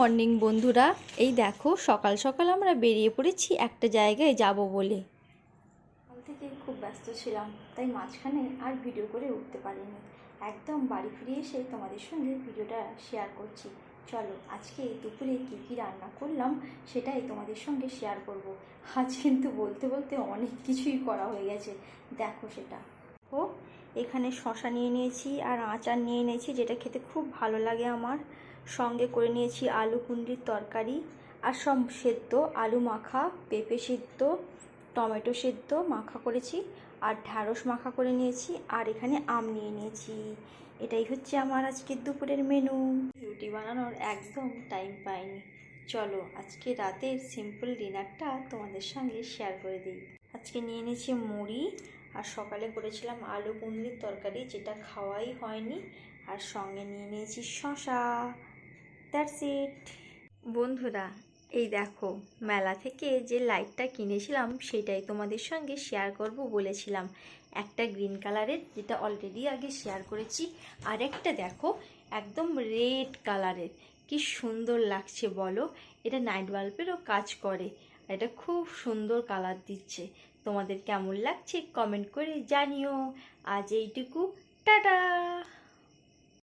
Morning বন্ধুরা, এই দেখো সকাল সকাল আমরা বেরিয়ে পড়েছি একটা জায়গায় যাব বলে। কাল থেকে খুব ব্যস্ত ছিলাম, তাই মাঝখানে আর ভিডিও করে উঠতে পারিনি। একদম বাড়ি ফিরে এসে তোমাদের সঙ্গে ভিডিওটা শেয়ার করছি। চলো আজকে দুপুরে কী কী রান্না করলাম সেটাই তোমাদের সঙ্গে শেয়ার করব। আজ কিন্তু বলতে বলতে অনেক কিছুই করা হয়ে গেছে, দেখো সেটা। ও এখানে শশা নিয়ে নিয়েছি আর আচার নিয়ে নিয়েছি, যেটা খেতে খুব ভালো লাগে আমার। সঙ্গে করে নিয়েছি আলু কুঁদরির তরকারি আর সব সেদ্ধ আলু মাখা, পেঁপে সেদ্ধ, টমেটো সেদ্ধ মাখা করেছি আর ঢ্যাঁড়স মাখা করে নিয়েছি। আর এখানে আম নিয়ে নিয়েছি। এটাই হচ্ছে আমার আজকের দুপুরের মেনু। রুটি বানানোর একদম টাইম পাইনি। চলো আজকে রাতের সিম্পল ডিনারটা তোমাদের সঙ্গে শেয়ার করে দিই। আজকে নিয়ে নিয়েছি মুড়ি আর সকালে করেছিলাম আলু কুঁদরির তরকারি, যেটা খাওয়াই হয়নি। আর সঙ্গে নিয়ে নিয়েছি শশা। দ্যাটস ইট বন্ধুরা। এই দেখো মেলা থেকে যে লাইটটা কিনেছিলাম সেটাই তোমাদের সঙ্গে শেয়ার করব বলেছিলাম। একটা গ্রিন কালারের, যেটা অলরেডি আগে শেয়ার করেছি, আর একটা দেখো একদম রেড কালারের। কি সুন্দর লাগছে বলো। এটা নাইট বাল্বেরও কাজ করে। এটা খুব সুন্দর কালার দিচ্ছে। তোমাদের কেমন লাগছে কমেন্ট করে জানিও। আজ এইটুকু, টাটা।